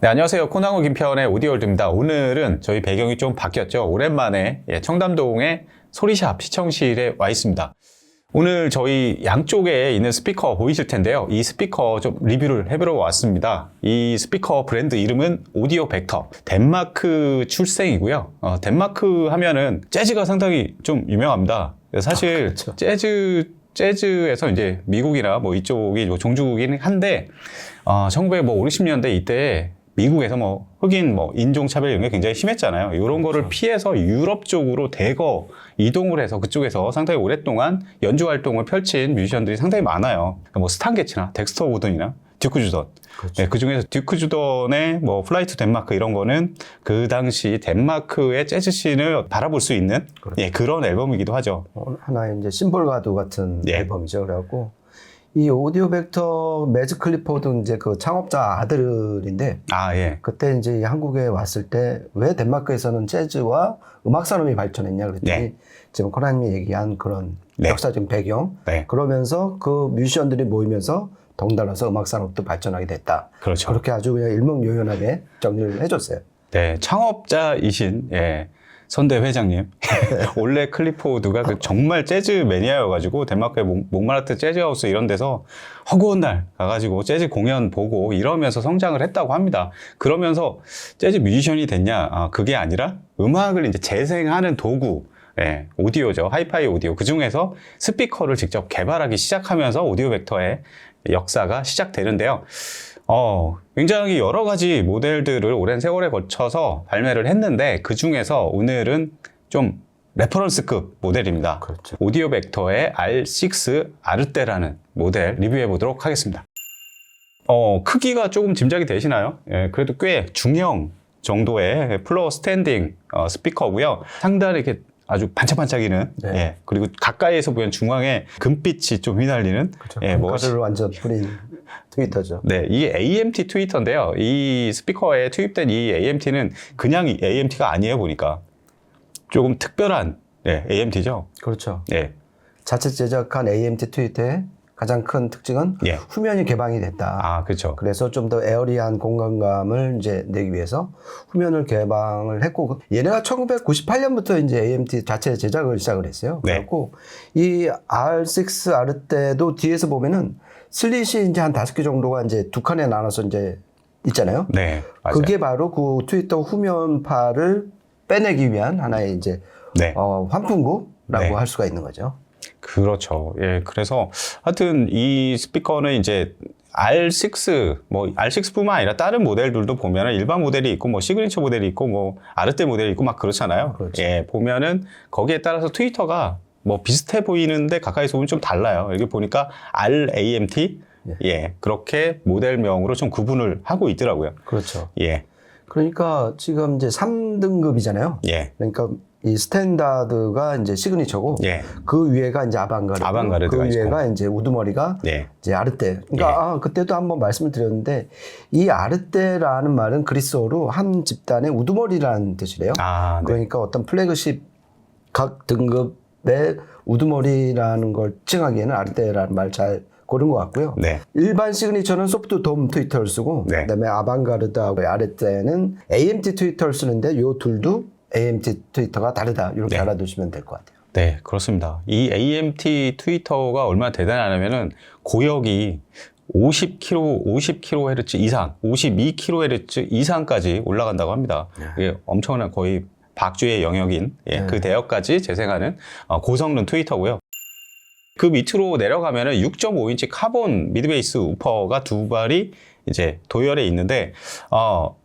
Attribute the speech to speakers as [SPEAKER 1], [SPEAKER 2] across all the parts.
[SPEAKER 1] 네, 안녕하세요. 코나고 김편의 오디오월드입니다. 오늘은 저희 배경이 좀 바뀌었죠. 오랜만에 청담동의 소리샵 시청실에 와 있습니다. 오늘 저희 양쪽에 있는 스피커 보이실 텐데요. 이 스피커 좀 리뷰를 해보러 왔습니다. 이 스피커 브랜드 이름은 오디오 벡터. 덴마크 출생이고요. 덴마크 하면은 재즈가 상당히 좀 유명합니다. 사실
[SPEAKER 2] 그렇죠.
[SPEAKER 1] 재즈에서 이제 미국이나 뭐 이쪽이 종주국이긴 한데, 1950년대 이때 미국에서 뭐 흑인 뭐 인종차별 이런 게 굉장히 심했잖아요. 이런
[SPEAKER 2] 그렇죠.
[SPEAKER 1] 거를 피해서 유럽 쪽으로 대거 이동을 해서 그쪽에서 상당히 오랫동안 연주 활동을 펼친 뮤지션들이 상당히 많아요. 뭐 스탄 게츠나 덱스터 고든이나 듀크 주던.
[SPEAKER 2] 그렇죠.
[SPEAKER 1] 네, 그 중에서 듀크 주던의 뭐 플라이 투 덴마크 이런 거는 그 당시 덴마크의 재즈 씬을 바라볼 수 있는
[SPEAKER 2] 그렇죠.
[SPEAKER 1] 그런 앨범이기도 하죠.
[SPEAKER 2] 하나의 이제 심볼 가두 같은
[SPEAKER 1] 예.
[SPEAKER 2] 앨범이죠. 그래갖고 이 오디오 벡터 매즈 클리포드 이제 그 창업자 아들인데
[SPEAKER 1] 예.
[SPEAKER 2] 그때 이제 한국에 왔을 때 왜 덴마크에서는 재즈와 음악 산업이 발전했냐 그랬더니
[SPEAKER 1] 네.
[SPEAKER 2] 지금 코나님이 얘기한 그런
[SPEAKER 1] 네.
[SPEAKER 2] 역사적인 배경
[SPEAKER 1] 네.
[SPEAKER 2] 그러면서 그 뮤지션들이 모이면서 덩달아서 음악 산업도 발전하게 됐다.
[SPEAKER 1] 그렇죠.
[SPEAKER 2] 그렇게 아주 그냥 일목요연하게 정리를 해줬어요.
[SPEAKER 1] 네, 창업자이신 선대 회장님 원래 클리포드가 정말 재즈 매니아여가지고 덴마크의 몽마르트 재즈하우스 이런 데서 허구한 날 가가지고 재즈 공연 보고 이러면서 성장을 했다고 합니다. 그러면서 재즈 뮤지션이 됐냐? 그게 아니라 음악을 이제 재생하는 도구, 오디오죠. 하이파이 오디오. 그 중에서 스피커를 직접 개발하기 시작하면서 오디오 벡터의 역사가 시작되는데요. 굉장히 여러 가지 모델들을 오랜 세월에 거쳐서 발매를 했는데 그 중에서 오늘은 좀 레퍼런스급 모델입니다.
[SPEAKER 2] 그렇죠.
[SPEAKER 1] 오디오 벡터의 R6 아르테라는 모델 리뷰해 보도록 하겠습니다. 크기가 조금 짐작이 되시나요? 그래도 꽤 중형 정도의 플로어 스탠딩 스피커고요. 상단에 이렇게 아주 반짝반짝이는,
[SPEAKER 2] 네.
[SPEAKER 1] 그리고 가까이에서 보면 중앙에 금빛이 좀 휘날리는,
[SPEAKER 2] 그렇죠. 가루를 완전 뿌린 트위터죠.
[SPEAKER 1] 네, 이게 AMT 트위터인데요. 이 스피커에 투입된 이 AMT는 그냥 AMT가 아니에요, 보니까. 조금 특별한, AMT죠.
[SPEAKER 2] 그렇죠.
[SPEAKER 1] 네.
[SPEAKER 2] 자체 제작한 AMT 트위터의 가장 큰 특징은
[SPEAKER 1] 예.
[SPEAKER 2] 후면이 개방이 됐다.
[SPEAKER 1] 그렇죠.
[SPEAKER 2] 그래서 좀 더 에어리한 공간감을 이제 내기 위해서 후면을 개방을 했고, 얘네가 1998년부터 이제 AMT 자체 제작을 시작을 했어요.
[SPEAKER 1] 네.
[SPEAKER 2] 그래갖고 이 R6 아르테도 뒤에서 보면은 슬릿이 이제 한 5개 정도가 이제 두 칸에 나눠서 이제 있잖아요.
[SPEAKER 1] 네, 맞아요.
[SPEAKER 2] 그게 바로 그 트위터 후면파를 빼내기 위한 하나의 이제
[SPEAKER 1] 네.
[SPEAKER 2] 환풍구라고
[SPEAKER 1] 네.
[SPEAKER 2] 할 수가 있는 거죠.
[SPEAKER 1] 그렇죠. 그래서 하여튼 이 스피커는 이제 R6, 뭐 R6뿐만 아니라 다른 모델들도 보면은 일반 모델이 있고 뭐 시그니처 모델이 있고 뭐 아르테 모델이 있고 막 그렇잖아요.
[SPEAKER 2] 그렇죠.
[SPEAKER 1] 보면은 거기에 따라서 트위터가 뭐 비슷해 보이는데 가까이서 보면 좀 달라요. 여기 보니까 RAMT, 그렇게 모델명으로 좀 구분을 하고 있더라고요.
[SPEAKER 2] 그렇죠.
[SPEAKER 1] 예.
[SPEAKER 2] 그러니까 지금 이제 3등급이잖아요.
[SPEAKER 1] 예.
[SPEAKER 2] 그러니까 이 스탠다드가 이제 시그니처고 그 위에가 이제 아방가르드, 그 위에가 이제 우두머리가 이제 아르테. 그러니까 그때도 한번 말씀을 드렸는데 이 아르테라는 말은 그리스어로 한 집단의 우두머리라는 뜻이래요. 그러니까 어떤 플래그십 각 등급의 우두머리라는 걸 칭하기에는 아르테라는 말 잘 고른 것 같고요. 일반 시그니처는 소프트 돔 트위터를 쓰고 그다음에 아방가르드하고 아르테는 AMT 트위터를 쓰는데 요 둘도 AMT 트위터가 다르다. 이렇게 알아두시면 될 것 같아요.
[SPEAKER 1] 네, 그렇습니다. 이 AMT 트위터가 얼마나 대단하냐면은 고역이 50kHz 이상, 52kHz 이상까지 올라간다고 합니다. 이게 엄청난 거의 박쥐의 영역인 그 대역까지 재생하는 고성능 트위터고요. 그 밑으로 내려가면은 6.5인치 카본 미드베이스 우퍼가 두 발이 이제 도열에 있는데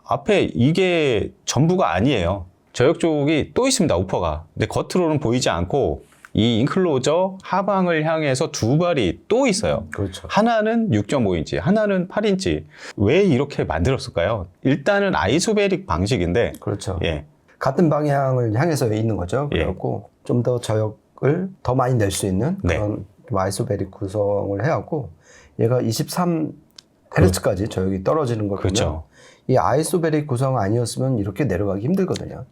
[SPEAKER 1] 앞에 이게 전부가 아니에요. 저역 쪽이 또 있습니다, 우퍼가. 근데 겉으로는 보이지 않고 이 인클로저 하방을 향해서 두 발이 또 있어요.
[SPEAKER 2] 그렇죠.
[SPEAKER 1] 하나는 6.5인치, 하나는 8인치. 왜 이렇게 만들었을까요? 일단은 아이소베릭 방식인데.
[SPEAKER 2] 그렇죠. 같은 방향을 향해서 있는 거죠. 그래갖고 좀 더 저역을 더 많이 낼 수 있는 그런 아이소베릭 구성을 해갖고 얘가 23Hz까지 저역이 떨어지는 걸 보면 이 아이소베릭 구성 아니었으면 이렇게 내려가기 힘들거든요.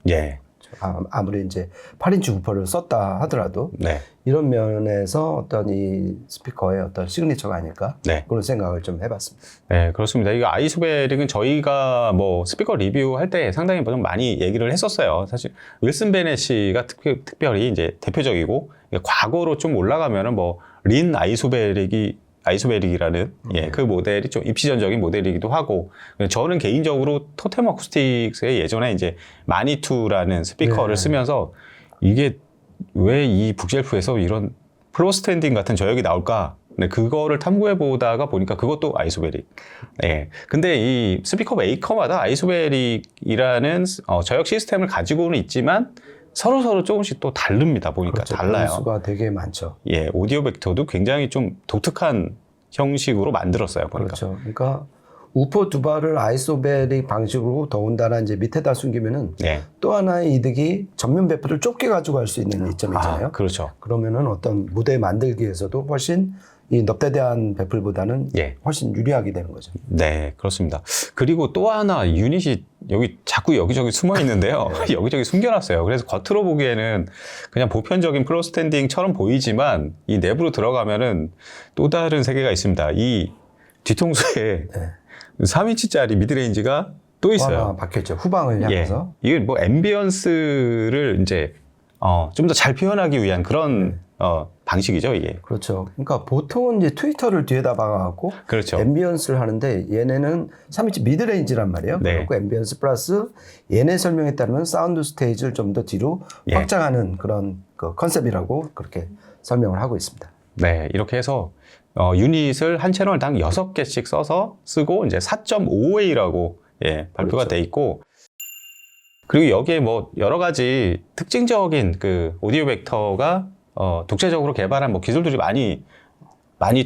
[SPEAKER 2] 아무리 이제 8인치 우퍼를 썼다 하더라도
[SPEAKER 1] 네.
[SPEAKER 2] 이런 면에서 어떤 이 스피커의 어떤 시그니처가 아닐까
[SPEAKER 1] 네.
[SPEAKER 2] 그런 생각을 좀 해봤습니다.
[SPEAKER 1] 네, 그렇습니다. 이거 아이소베릭은 저희가 뭐 스피커 리뷰할 때 상당히 좀 많이 얘기를 했었어요. 사실 윌슨 베넷이가 특별히 이제 대표적이고 과거로 좀 올라가면은 뭐 린 아이소베릭이라는 그 모델이 좀 입시전적인 모델이기도 하고 저는 개인적으로 토템 어쿠스틱스의 예전에 이제 마니투라는 스피커를 쓰면서 이게 왜 이 북쉘프에서 이런 플로 스탠딩 같은 저역이 나올까? 네, 그거를 탐구해 보다가 보니까 그것도 아이소베릭. 네. 근데 이 스피커 메이커마다 아이소베릭이라는 저역 시스템을 가지고는 있지만 서로 조금씩 또 다릅니다. 보니까
[SPEAKER 2] 그렇죠.
[SPEAKER 1] 달라요.
[SPEAKER 2] 변수가 되게 많죠.
[SPEAKER 1] 예, 오디오 벡터도 굉장히 좀 독특한 형식으로 만들었어요. 보니까.
[SPEAKER 2] 그렇죠. 그러니까 우퍼 두 발을 아이소베릭 방식으로 더군다나 이제 밑에다 숨기면은 또 하나의 이득이 전면 배포를 좁게 가지고 갈 수 있는 이점이잖아요.
[SPEAKER 1] 그렇죠.
[SPEAKER 2] 그러면은 어떤 무대 만들기에서도 훨씬 이 넙대대한 배플보다는 훨씬 유리하게 되는 거죠.
[SPEAKER 1] 네, 그렇습니다. 그리고 또 하나 유닛이 여기 자꾸 여기저기 숨어 있는데요. 여기저기 숨겨놨어요. 그래서 겉으로 보기에는 그냥 보편적인 플로 스탠딩처럼 보이지만 이 내부로 들어가면은 또 다른 세계가 있습니다. 이 뒤통수에 3인치짜리 미드레인지가 또 있어요.
[SPEAKER 2] 하나 박혔죠. 후방을 향해서.
[SPEAKER 1] 이게 뭐 앰비언스를 이제 좀 더 잘 표현하기 위한 그런 방식이죠, 이게.
[SPEAKER 2] 그렇죠. 그러니까 보통은 이제 트위터를 뒤에다 박아갖고
[SPEAKER 1] 그렇죠.
[SPEAKER 2] 앰비언스를 하는데 얘네는 3인치 미드레인지란 말이에요. 그리고 앰비언스 플러스 얘네 설명에 따르면 사운드 스테이지를 좀 더 뒤로 확장하는 그런 그 컨셉이라고 그렇게 설명을 하고 있습니다.
[SPEAKER 1] 네, 이렇게 해서 유닛을 한 채널당 6개씩 써서 쓰고 이제 4.5A라고 발표가 돼 있고 그리고 여기에 뭐 여러 가지 특징적인 그 오디오 벡터가 독자적으로 개발한 뭐 기술들이 많이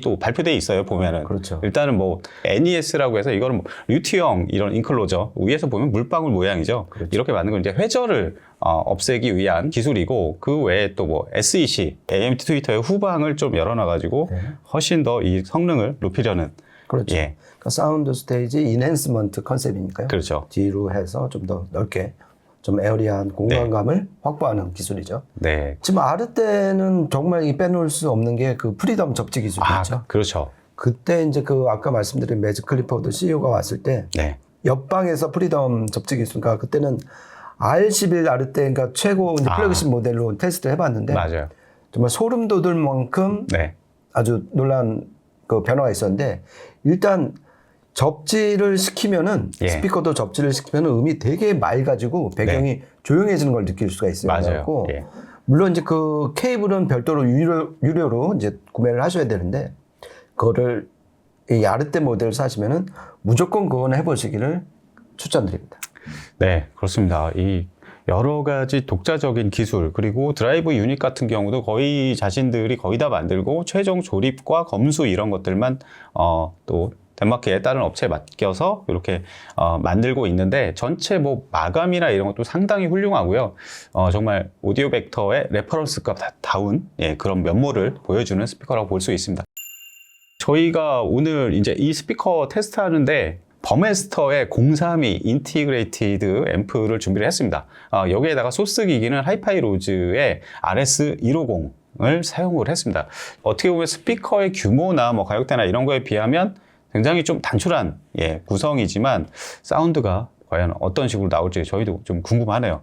[SPEAKER 1] 또 발표돼 있어요. 보면은
[SPEAKER 2] 그렇죠.
[SPEAKER 1] 일단은 뭐 NES라고 해서 이거는 뭐 류티형 이런 인클로저 위에서 보면 물방울 모양이죠. 그렇죠. 이렇게 만든 건 이제 회절을 없애기 위한 기술이고 그 외에 또 뭐 SEC, AMT 트위터의 후방을 좀 열어놔가지고 훨씬 더 이 성능을 높이려는
[SPEAKER 2] 그렇죠. 그러니까 사운드 스테이지 인핸스먼트 컨셉이니까요.
[SPEAKER 1] 그렇죠.
[SPEAKER 2] 뒤로 해서 좀 더 넓게 좀 에어리한 공간감을 확보하는 기술이죠.
[SPEAKER 1] 네.
[SPEAKER 2] 지금 아르테는 정말 이 빼놓을 수 없는 게 그 프리덤 접지 기술이죠.
[SPEAKER 1] 그렇죠.
[SPEAKER 2] 그때 이제 그 아까 말씀드린 매즈 클리퍼드 CEO가 왔을 때 옆방에서 프리덤 접지 기술, 그러니까 그때는 R11 아르테, 그러니까 최고 이제 플래그십 모델로 테스트를 해봤는데
[SPEAKER 1] 맞아요.
[SPEAKER 2] 정말 소름 돋을 만큼 아주 놀라운 그 변화가 있었는데 일단 접지를 시키면은 스피커도 접지를 시키면은 음이 되게 맑아지고 배경이 조용해지는 걸 느낄 수가 있어요.
[SPEAKER 1] 맞아요.
[SPEAKER 2] 물론 이제 그 케이블은 별도로 유료로 이제 구매를 하셔야 되는데 그거를 이 아르테 모델을 사시면은 무조건 그거는 해보시기를 추천드립니다.
[SPEAKER 1] 네, 그렇습니다. 이 여러 가지 독자적인 기술 그리고 드라이브 유닛 같은 경우도 거의 자신들이 거의 다 만들고 최종 조립과 검수 이런 것들만 또 덴마크의 다른 업체에 맡겨서 이렇게 만들고 있는데 전체 뭐 마감이나 이런 것도 상당히 훌륭하고요. 정말 오디오 벡터의 레퍼런스가 다운 그런 면모를 보여주는 스피커라고 볼 수 있습니다. 저희가 오늘 이제 이 스피커 테스트하는데 버메스터의 032 인티그레이티드 앰프를 준비를 했습니다. 여기에다가 소스 기기는 하이파이로즈의 RS150을 사용을 했습니다. 어떻게 보면 스피커의 규모나 뭐 가격대나 이런 거에 비하면 굉장히 좀 단촐한 구성이지만 사운드가 과연 어떤 식으로 나올지 저희도 좀 궁금하네요.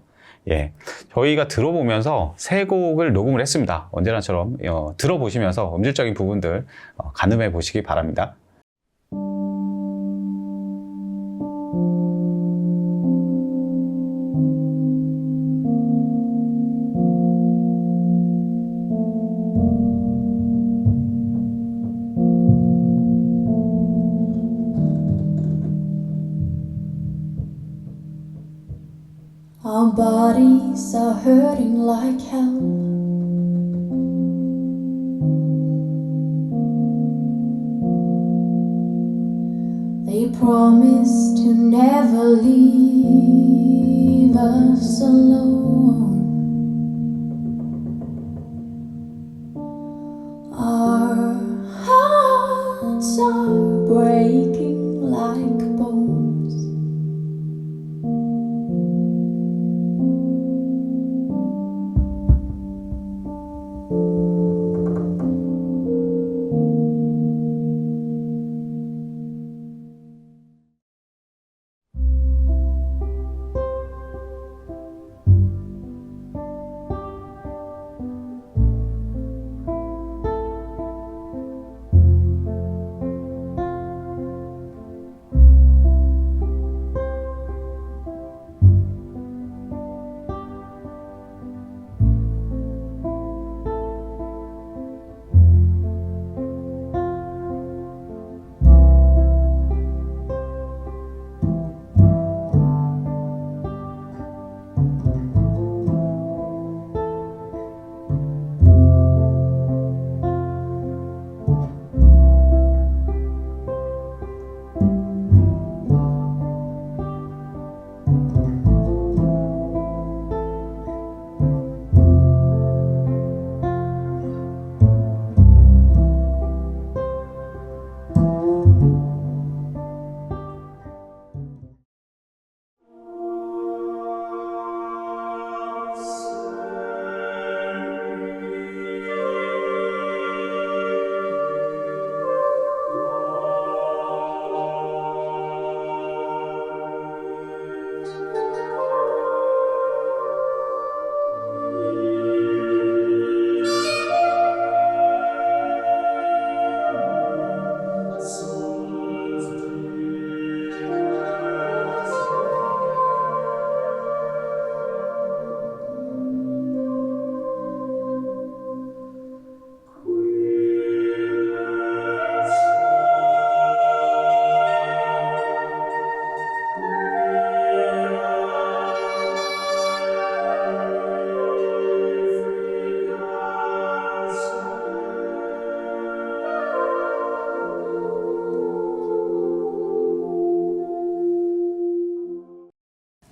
[SPEAKER 1] 저희가 들어보면서 세 곡을 녹음을 했습니다. 언제나처럼 들어보시면서 음질적인 부분들 가늠해 보시기 바랍니다.
[SPEAKER 3] Our bodies are hurting like hell. They promise to never leave us alone. Our hearts are breaking like bones.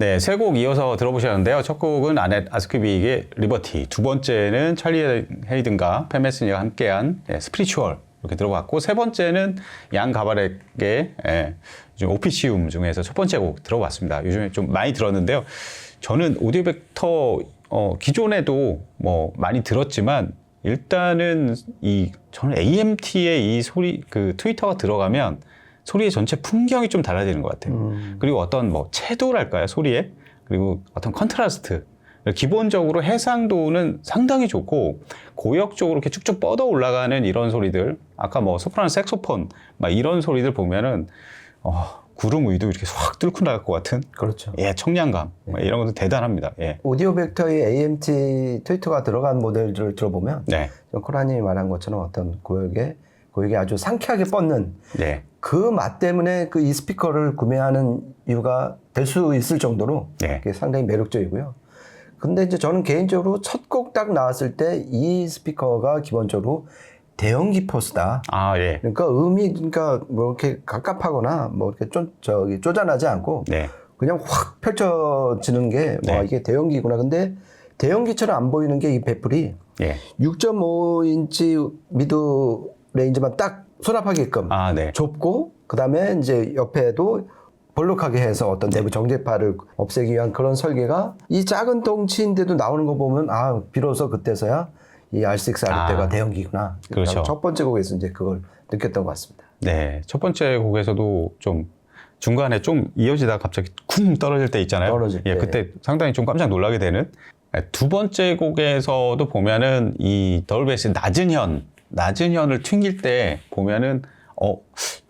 [SPEAKER 1] 네, 세 곡 이어서 들어보셨는데요. 첫 곡은 아넷 아스크빅의 리버티, 두 번째는 찰리 헤이든과 팬 메스니가 함께한 스피리추얼 이렇게 들어봤고, 세 번째는 양 가바렉의 오피시움 중에서 첫 번째 곡 들어봤습니다. 요즘에 좀 많이 들었는데요. 저는 오디오 벡터 기존에도 뭐 많이 들었지만 일단은 저는 AMT의 이 소리 그 트위터가 들어가면 소리의 전체 풍경이 좀 달라지는 것 같아요. 그리고 어떤 뭐 채도랄까요, 소리에. 그리고 어떤 컨트라스트. 기본적으로 해상도는 상당히 좋고 고역 쪽으로 이렇게 쭉쭉 뻗어 올라가는 이런 소리들, 아까 뭐 소프라노 색소폰 막 이런 소리들 보면은 구름 위도 이렇게 확 뚫고 나갈 것 같은,
[SPEAKER 2] 그렇죠.
[SPEAKER 1] 예, 청량감, 이런 것도 대단합니다. 예.
[SPEAKER 2] 오디오 벡터의 AMT 트위터가 들어간 모델들을 들어보면,
[SPEAKER 1] 네.
[SPEAKER 2] 코라님이 말한 것처럼 어떤 고역에 아주 상쾌하게 뻗는,
[SPEAKER 1] 네.
[SPEAKER 2] 그 맛 때문에 그 이 스피커를 구매하는 이유가 될 수 있을 정도로
[SPEAKER 1] 네.
[SPEAKER 2] 그게 상당히 매력적이고요. 근데 이제 저는 개인적으로 첫 곡 딱 나왔을 때 이 스피커가 기본적으로 대형기 포스다.
[SPEAKER 1] 아, 예.
[SPEAKER 2] 그러니까 그러니까 뭐 이렇게 갑갑하거나 뭐 이렇게 쪼잔하지 않고
[SPEAKER 1] 네.
[SPEAKER 2] 그냥 확 펼쳐지는 게
[SPEAKER 1] 네.
[SPEAKER 2] 와, 이게 대형기구나. 근데 대형기처럼 안 보이는 게 이 배플이
[SPEAKER 1] 예.
[SPEAKER 2] 6.5인치 미드 레인지만 딱 수납하게끔
[SPEAKER 1] 네.
[SPEAKER 2] 좁고, 그 다음에 이제 옆에도 볼록하게 해서 어떤 내부 정제파를 없애기 위한 그런 설계가 이 작은 덩치인데도 나오는 거 보면 비로소 그때서야 이 R6 아르테가 대형기구나.
[SPEAKER 1] 그렇죠.
[SPEAKER 2] 첫 번째 곡에서 이제 그걸 느꼈던 것 같습니다.
[SPEAKER 1] 네. 첫 번째 곡에서도 좀 중간에 좀 이어지다가 갑자기 쿵 떨어질 때 있잖아요.
[SPEAKER 2] 떨어질 때.
[SPEAKER 1] 예, 그때 상당히 좀 깜짝 놀라게 되는. 두 번째 곡에서도 보면은 이 더블 베이스 낮은 현을 튕길 때 보면은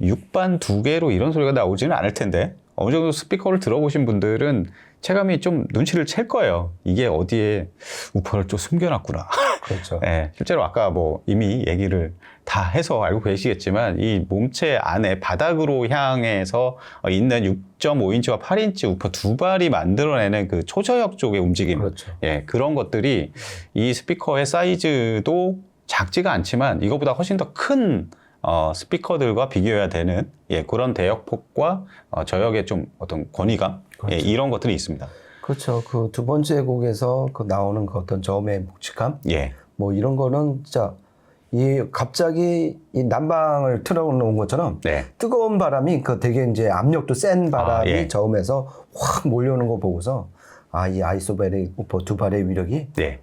[SPEAKER 1] 6반 2개로 이런 소리가 나오지는 않을 텐데, 어느 정도 스피커를 들어보신 분들은 체감이 좀 눈치를 챌 거예요. 이게 어디에 우퍼를 좀 숨겨놨구나.
[SPEAKER 2] 그렇죠.
[SPEAKER 1] 네, 실제로 아까 뭐 이미 얘기를 다 해서 알고 계시겠지만 이 몸체 안에 바닥으로 향해서 있는 6.5인치와 8인치 우퍼 두 발이 만들어내는 그 초저역 쪽의 움직임.
[SPEAKER 2] 그렇죠.
[SPEAKER 1] 예, 그런 것들이 이 스피커의 사이즈도 작지가 않지만 이거보다 훨씬 더 큰 스피커들과 비교해야 되는 그런 대역폭과 저역의 좀 어떤 권위감,
[SPEAKER 2] 그렇죠.
[SPEAKER 1] 이런 것들이 있습니다.
[SPEAKER 2] 그렇죠. 그 두 번째 곡에서 그 나오는 그 어떤 저음의 묵직함,
[SPEAKER 1] 예.
[SPEAKER 2] 뭐 이런 거는 진짜 갑자기 이 난방을 틀어놓은 것처럼
[SPEAKER 1] 네.
[SPEAKER 2] 뜨거운 바람이 그 되게 이제 압력도 센 바람이
[SPEAKER 1] 예.
[SPEAKER 2] 저음에서 확 몰려오는 거 보고서 이 아이소벨의 우퍼 두 발의 위력이
[SPEAKER 1] 네.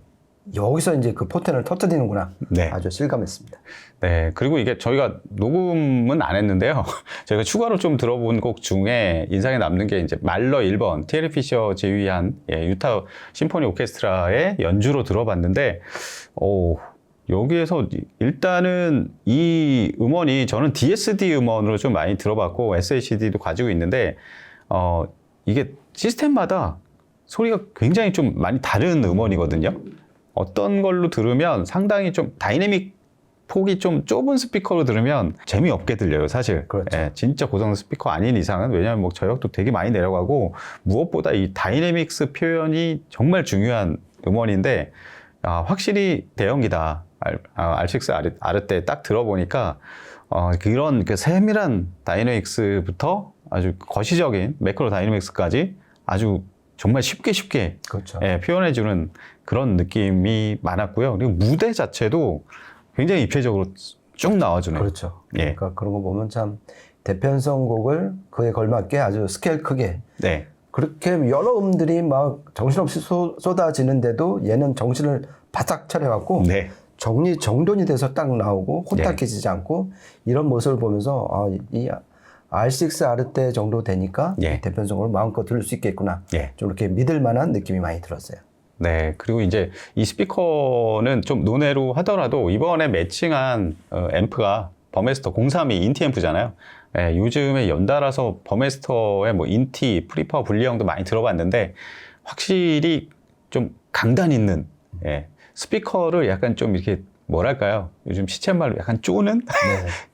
[SPEAKER 2] 여기서 이제 그 포텐을 터뜨리는구나.
[SPEAKER 1] 네.
[SPEAKER 2] 아주 실감했습니다.
[SPEAKER 1] 네. 그리고 이게 저희가 녹음은 안 했는데요. 저희가 추가로 좀 들어본 곡 중에 인상에 남는 게 이제 말러 1번, 티에리 피셔 지휘한 유타 심포니 오케스트라의 연주로 들어봤는데, 여기에서 일단은 이 음원이 저는 DSD 음원으로 좀 많이 들어봤고 SACD도 가지고 있는데, 이게 시스템마다 소리가 굉장히 좀 많이 다른 음원이거든요. 어떤 걸로 들으면 상당히 좀 다이내믹 폭이 좀 좁은 스피커로 들으면 재미없게 들려요, 사실.
[SPEAKER 2] 그렇죠.
[SPEAKER 1] 예, 진짜 고성 스피커 아닌 이상은. 왜냐하면 뭐 저역도 되게 많이 내려가고 무엇보다 이 다이내믹스 표현이 정말 중요한 음원인데, 확실히 대형기다. R6 아르테 딱 들어보니까 그런 그 세밀한 다이내믹스부터 아주 거시적인 매크로 다이내믹스까지 아주 정말 쉽게
[SPEAKER 2] 그렇죠.
[SPEAKER 1] 표현해주는 그런 느낌이 많았고요. 그리고 무대 자체도 굉장히 입체적으로 쭉 나와주네요.
[SPEAKER 2] 그렇죠.
[SPEAKER 1] 예.
[SPEAKER 2] 그러니까 그런 거 보면 참 대편성 곡을 그에 걸맞게 아주 스케일 크게
[SPEAKER 1] 네.
[SPEAKER 2] 그렇게 여러 음들이 막 정신없이 쏟아지는데도 얘는 정신을 바짝 차려갖고
[SPEAKER 1] 네.
[SPEAKER 2] 정돈이 돼서 딱 나오고 혼탁해지지 않고 이런 모습을 보면서 이 R6 아르테 정도 되니까 대편성을 마음껏 들을 수 있겠구나. 좀 이렇게 믿을 만한 느낌이 많이 들었어요.
[SPEAKER 1] 네. 그리고 이제 이 스피커는 좀 논외로 하더라도 이번에 매칭한 앰프가 버메스터 032 인티 앰프잖아요. 요즘에 연달아서 버메스터의 뭐 인티, 프리파워 분리형도 많이 들어봤는데 확실히 좀 강단 있는 스피커를 약간 좀 이렇게 뭐랄까요? 요즘 시쳇말로 약간 쪼는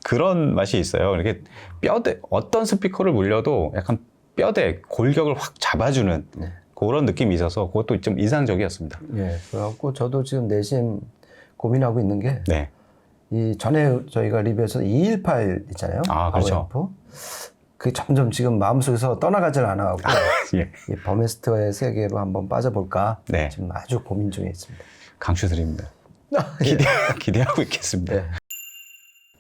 [SPEAKER 1] 그런 맛이 있어요. 이렇게 뼈대, 어떤 스피커를 물려도 약간 뼈대, 골격을 확 잡아주는 그런 느낌이 있어서 그것도 좀 인상적이었습니다.
[SPEAKER 2] 그래갖고 저도 지금 내심 고민하고 있는 게 이 전에 저희가 리뷰에서 218 있잖아요.
[SPEAKER 1] 그렇죠.
[SPEAKER 2] 앰프. 그 점점 지금 마음속에서 떠나가질 않아가고
[SPEAKER 1] 예.
[SPEAKER 2] 이 버메스터의 세계로 한번 빠져볼까
[SPEAKER 1] 네.
[SPEAKER 2] 지금 아주 고민 중에 있습니다.
[SPEAKER 1] 강추드립니다. 기대하고 있겠습니다.
[SPEAKER 2] 네.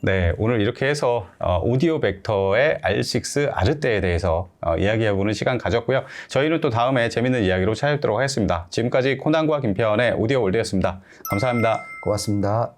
[SPEAKER 1] 네, 오늘 이렇게 해서 오디오 벡터의 R6 아르떼에 대해서 이야기해보는 시간 가졌고요. 저희는 또 다음에 재밌는 이야기로 찾아뵙도록 하겠습니다. 지금까지 코난과 김태원의 오디오 월드였습니다. 감사합니다.
[SPEAKER 2] 고맙습니다.